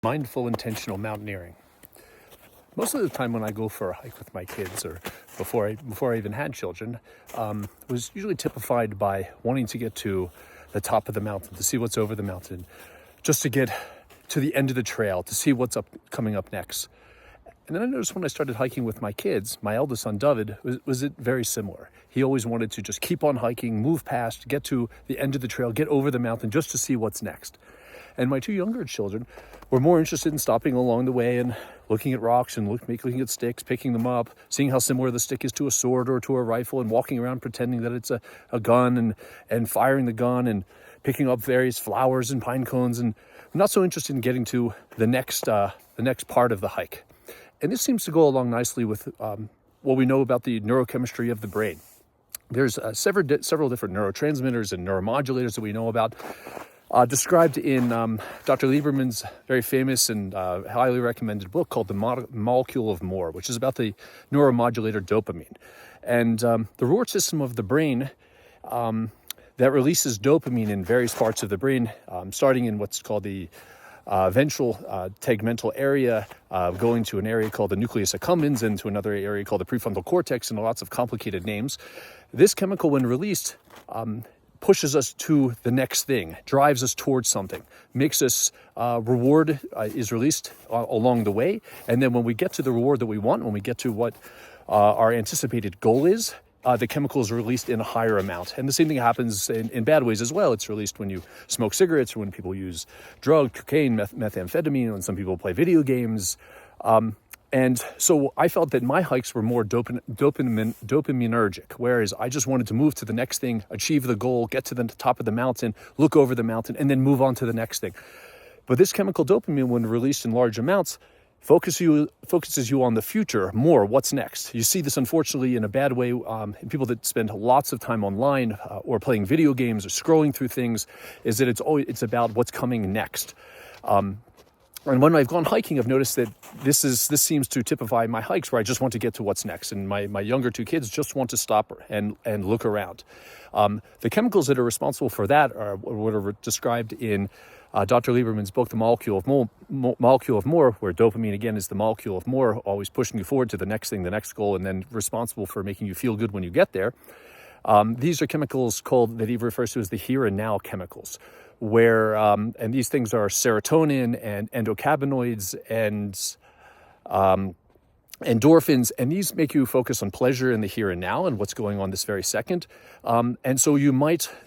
Mindful, intentional mountaineering. Most of the time when I go for a hike with my kids, or before I even had children, was usually typified by wanting to get to the top of the mountain, to see what's over the mountain, just to get to the end of the trail, to see what's coming up next. And then I noticed when I started hiking with my kids, my eldest son, David, was it very similar. He always wanted to just keep on hiking, move past, get to the end of the trail, get over the mountain just to see what's next. And my two younger children were more interested in stopping along the way and looking at rocks and looking at sticks, picking them up, seeing how similar the stick is to a sword or to a rifle, and walking around pretending that it's a gun and firing the gun and picking up various flowers and pine cones, and not so interested in getting to the next part of the hike. And this seems to go along nicely with what we know about the neurochemistry of the brain. There's several different neurotransmitters and neuromodulators that we know about, described in Dr. Lieberman's very famous and highly recommended book called The Molecule of More, which is about the neuromodulator dopamine. And the reward system of the brain that releases dopamine in various parts of the brain, starting in what's called the ventral tegmental area, going to an area called the nucleus accumbens, and to another area called the prefrontal cortex, and lots of complicated names. This chemical, when released, pushes us to the next thing, drives us towards something, makes us reward is released along the way. And then when we get to the reward that we want, when we get to what our anticipated goal is, the chemical is released in a higher amount. And the same thing happens in bad ways as well. It's released when you smoke cigarettes, or when people use drugs, cocaine, methamphetamine, when some people play video games. And so I felt that my hikes were more dopaminergic, whereas I just wanted to move to the next thing, achieve the goal, get to the top of the mountain, look over the mountain, and then move on to the next thing. But this chemical dopamine, when released in large amounts, focuses you on the future more. What's next? You see this, unfortunately, in a bad way in people that spend lots of time online or playing video games or scrolling through things, is that it's about what's coming next. And when I've gone hiking, I've noticed that this seems to typify my hikes, where I just want to get to what's next. And my younger two kids just want to stop and look around. The chemicals that are responsible for that are what are described in Dr. Lieberman's book, The Molecule of More, where dopamine, again, is the molecule of more, always pushing you forward to the next thing, the next goal, and then responsible for making you feel good when you get there. These are chemicals that he refers to as the here and now chemicals, where and these things are serotonin and endocannabinoids and endorphins, and these make you focus on pleasure in the here and now and what's going on this very second. And so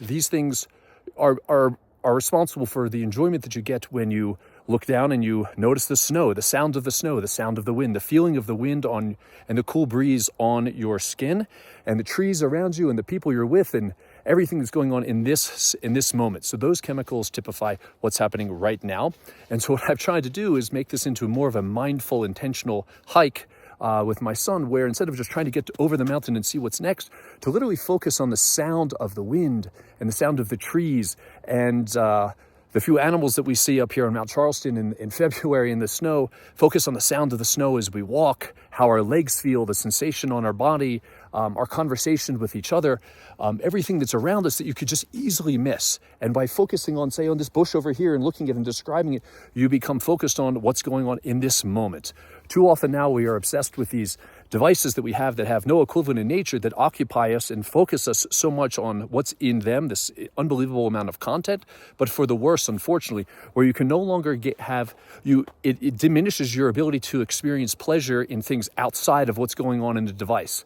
these things are responsible for the enjoyment that you get when you look down and you notice the snow, the sound of the snow, the sound of the wind, the feeling of the wind and the cool breeze on your skin, and the trees around you and the people you're with, and everything that's going on in this moment. So those chemicals typify what's happening right now. And so what I've tried to do is make this into more of a mindful, intentional hike with my son, where instead of just trying to get over the mountain and see what's next, to literally focus on the sound of the wind and the sound of the trees and the few animals that we see up here on Mount Charleston in February in the snow, focus on the sound of the snow as we walk, how our legs feel, the sensation on our body, our conversation with each other, everything that's around us that you could just easily miss. And by focusing on, say, on this bush over here and looking at it and describing it, you become focused on what's going on in this moment. Too often now we are obsessed with these devices that we have that have no equivalent in nature, that occupy us and focus us so much on what's in them, this unbelievable amount of content, but for the worse, unfortunately, where you can no longer it diminishes your ability to experience pleasure in things outside of what's going on in the device.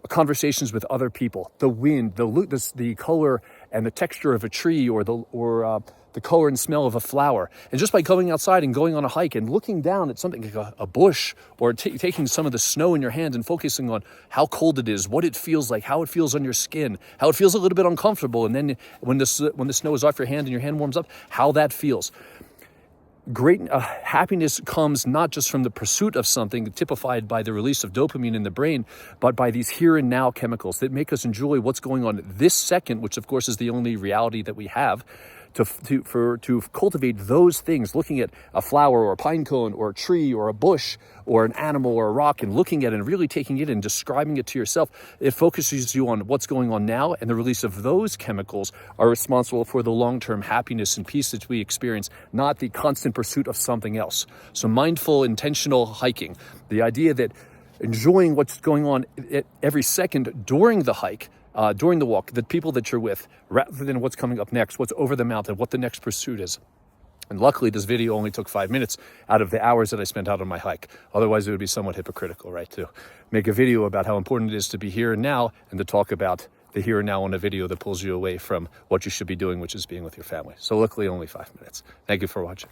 Conversations with other people, the wind, the color and the texture of a tree, or the color and smell of a flower. And just by going outside and going on a hike and looking down at something like a bush, or taking some of the snow in your hand and focusing on how cold it is, what it feels like, how it feels on your skin, how it feels a little bit uncomfortable, and then when the snow is off your hand and your hand warms up, how that feels. Great happiness comes not just from the pursuit of something typified by the release of dopamine in the brain, but by these here and now chemicals that make us enjoy what's going on this second, which of course is the only reality that we have, to cultivate those things, looking at a flower or a pine cone or a tree or a bush or an animal or a rock and looking at it and really taking it and describing it to yourself, it focuses you on what's going on now, and the release of those chemicals are responsible for the long-term happiness and peace that we experience, not the constant pursuit of something else. So mindful, intentional hiking, the idea that enjoying what's going on at every second during the hike, during the walk, the people that you're with, rather than what's coming up next, what's over the mountain, what the next pursuit is. And luckily, this video only took 5 minutes out of the hours that I spent out on my hike. Otherwise, it would be somewhat hypocritical, right, to make a video about how important it is to be here and now, and to talk about the here and now on a video that pulls you away from what you should be doing, which is being with your family. So luckily, only 5 minutes. Thank you for watching.